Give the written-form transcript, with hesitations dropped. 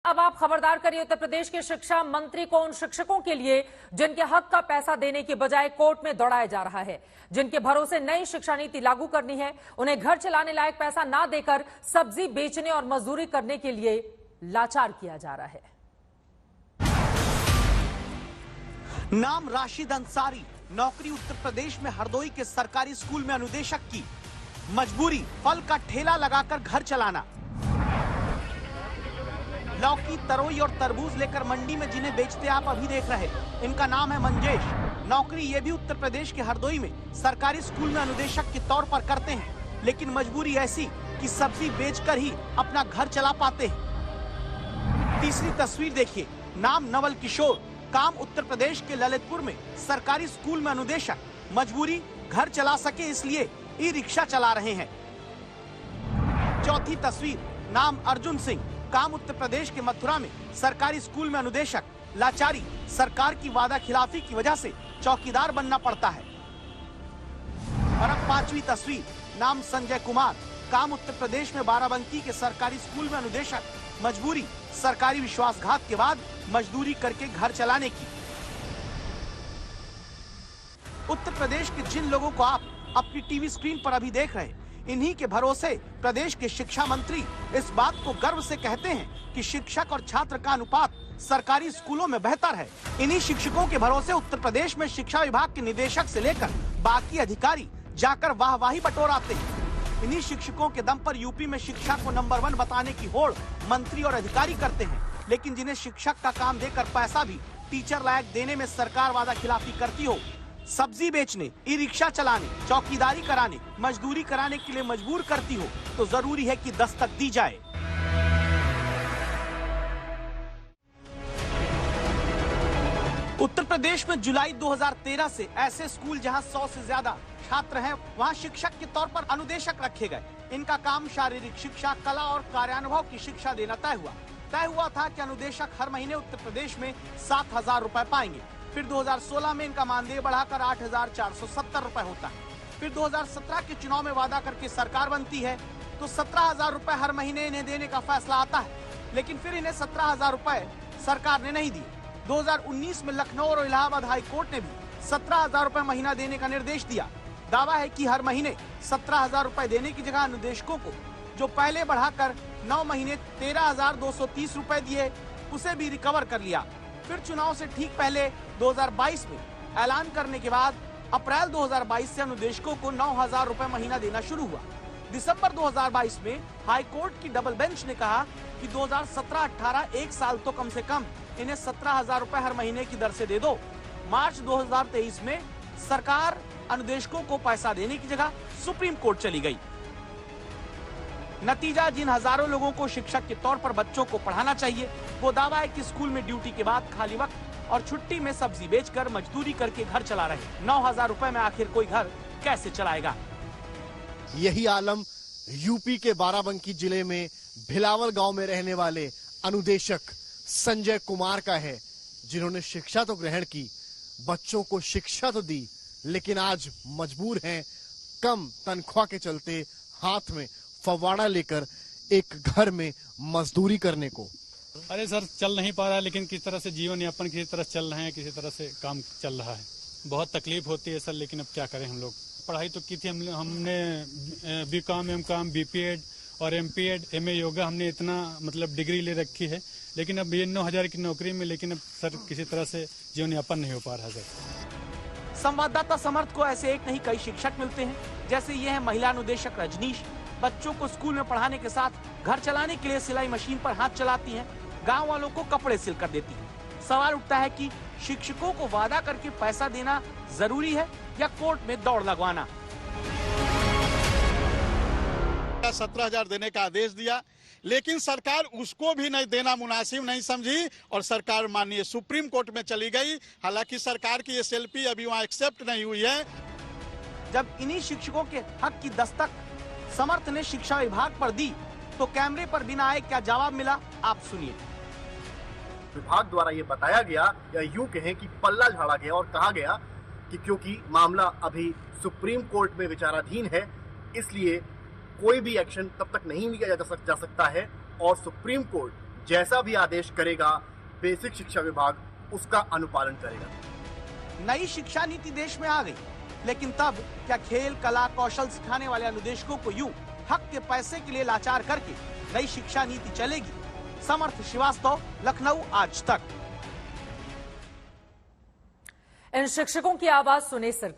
अब आप खबरदार करिए उत्तर प्रदेश के शिक्षा मंत्री को उन शिक्षकों के लिए जिनके हक का पैसा देने के बजाय कोर्ट में दौड़ाया जा रहा है, जिनके भरोसे नई शिक्षा नीति लागू करनी है, उन्हें घर चलाने लायक पैसा ना देकर सब्जी बेचने और मजदूरी करने के लिए लाचार किया जा रहा है। नाम राशिद अंसारी, नौकरी उत्तर प्रदेश में हरदोई के सरकारी स्कूल में अनुदेशक की। मजबूरी फल का ठेला लगाकर घर चलाना। लौकी, तरोई और तरबूज लेकर मंडी में जिन्हें बेचते आप अभी देख रहे, इनका नाम है मंजेश। नौकरी ये भी उत्तर प्रदेश के हरदोई में सरकारी स्कूल में अनुदेशक के तौर पर करते हैं, लेकिन मजबूरी ऐसी कि सब्जी बेचकर ही अपना घर चला पाते हैं। तीसरी तस्वीर देखिए, नाम नवल किशोर, काम उत्तर प्रदेश के ललितपुर में सरकारी स्कूल में अनुदेशक। मजबूरी घर चला सके इसलिए ई रिक्शा चला रहे हैं। चौथी तस्वीर, नाम अर्जुन सिंह, काम उत्तर प्रदेश के मथुरा में सरकारी स्कूल में अनुदेशक। लाचारी, सरकार की वादा खिलाफी की वजह से चौकीदार बनना पड़ता है। और अब पांचवी तस्वीर, नाम संजय कुमार, काम उत्तर प्रदेश में बाराबंकी के सरकारी स्कूल में अनुदेशक। मजबूरी सरकारी विश्वासघात के बाद मजदूरी करके घर चलाने की। उत्तर प्रदेश के जिन लोगों को आप अपनी टीवी स्क्रीन पर अभी देख रहे, इन्हीं के भरोसे प्रदेश के शिक्षा मंत्री इस बात को गर्व से कहते हैं कि शिक्षक और छात्र का अनुपात सरकारी स्कूलों में बेहतर है। इन्हीं शिक्षकों के भरोसे उत्तर प्रदेश में शिक्षा विभाग के निदेशक से लेकर बाकी अधिकारी जाकर वाहवाही बटोराते हैं। इन्हीं शिक्षकों के दम पर यूपी में शिक्षा को नंबर 1 बताने की होड़ मंत्री और अधिकारी करते हैं, लेकिन जिन्हें शिक्षक का काम देकर पैसा भी टीचर लायक देने में सरकार वादा खिलाफी करती हो, सब्जी बेचने, ई रिक्शा चलाने, चौकीदारी कराने, मजदूरी कराने के लिए मजबूर करती हो, तो जरूरी है कि दस्तक दी जाए। उत्तर प्रदेश में जुलाई 2013 से ऐसे स्कूल जहां 100 से ज्यादा छात्र हैं, वहां शिक्षक के तौर पर अनुदेशक रखे गए। इनका काम शारीरिक शिक्षा, कला और कार्यानुभव की शिक्षा देना तय हुआ था कि अनुदेशक हर महीने उत्तर प्रदेश में 7,000 रुपए पाएंगे। फिर 2016 में इनका मानदेय बढ़ाकर 8,470 रुपए होता है। फिर 2017 के चुनाव में वादा करके सरकार बनती है तो 17,000 रुपए हर महीने इन्हें देने का फैसला आता है, लेकिन फिर इन्हें 17,000 रुपए सरकार ने नहीं दिए। 2019 में लखनऊ और इलाहाबाद हाई कोर्ट ने भी 17,000 रुपए महीना देने का निर्देश दिया। दावा है कि हर महीने 17,000 रुपए देने की जगह अनुदेशकों को जो पहले बढ़ाकर 9 महीने 13,230 रुपए दिए, उसे भी रिकवर कर लिया। फिर चुनाव से ठीक पहले 2022 में ऐलान करने के बाद अप्रैल 2022 से अनुदेशकों को 9,000 रुपए महीना देना शुरू हुआ। दिसंबर 2022 में हाई कोर्ट की डबल बेंच ने कहा कि 2017-18 एक साल तो कम से कम इन्हें 17,000 रुपए हर महीने की दर से दे दो। मार्च 2023 में सरकार अनुदेशकों को पैसा देने की जगह सुप्रीम कोर्ट चली गई। नतीजा, जिन हजारों लोगों को शिक्षक के तौर पर बच्चों को पढ़ाना चाहिए, वो दावा है कि स्कूल में ड्यूटी के बाद खाली वक्त और छुट्टी में सब्जी बेचकर मजदूरी करके घर चला रहे। 9,000 रुपए में आखिर कोई घर कैसे चलाएगा? यही आलम यूपी के बाराबंकी जिले में भिलावल गांव में रहने वाले अनुदेशक संजय कुमार का है, जिन्होंने शिक्षा तो ग्रहण की, बच्चों को शिक्षा तो दी, लेकिन आज मजबूर हैं कम तनख्वाह के चलते हाथ में फव्वाड़ा लेकर एक घर में मजदूरी करने को। अरे सर, चल नहीं पा रहा है, लेकिन किस तरह से जीवन यापन किसी तरह चल रहे हैं, किसी तरह से काम चल रहा है। बहुत तकलीफ होती है सर, लेकिन अब क्या करें हम लोग। पढ़ाई तो की थी हमने बीकॉम, एमकॉम, बीपीएड और एमपीएड, एमए योगा, हमने इतना मतलब डिग्री ले रखी है, लेकिन अब ये 9,000 की नौकरी में, लेकिन अब सर किसी तरह से जीवन यापन नहीं हो पा रहा सर। संवाददाता समर्थ को ऐसे एक नहीं कई शिक्षक मिलते हैं, जैसे ये है महिला अनुदेशक रजनीश। बच्चों को स्कूल में पढ़ाने के साथ घर चलाने के लिए सिलाई मशीन पर हाथ चलाती हैं, गांव वालों को कपड़े सिल कर देती हैं। सवाल उठता है कि शिक्षकों को वादा करके पैसा देना जरूरी है या कोर्ट में दौड़ लगवाना? 17,000 देने का आदेश दिया, लेकिन सरकार उसको भी नहीं देना मुनासिब नहीं समझी और सरकार माननीय सुप्रीम कोर्ट में चली गई। हालांकि सरकार की एसएलपी अभी वहां एक्सेप्ट नहीं हुई है। जब इन्हीं शिक्षकों के हक की दस्तक समर्थ ने शिक्षा विभाग पर दी, तो कैमरे पर बिना आए क्या जवाब मिला, आप सुनिए। विभाग द्वारा ये बताया गया, या यूं कहें कि पल्ला झाड़ा गया और कहा गया कि क्योंकि मामला अभी सुप्रीम कोर्ट में विचाराधीन है, इसलिए कोई भी एक्शन तब तक नहीं लिया जा सकता है और सुप्रीम कोर्ट जैसा भी आदेश करेगा बेसिक शिक्षा विभाग उसका अनुपालन करेगा। नई शिक्षा नीति देश में आ गई, लेकिन तब क्या खेल, कला, कौशल सिखाने वाले अनुदेशकों को यूं हक के पैसे के लिए लाचार करके नई शिक्षा नीति चलेगी? समर्थ श्रीवास्तव, लखनऊ, आज तक। इन शिक्षकों की आवाज सुने सरकार।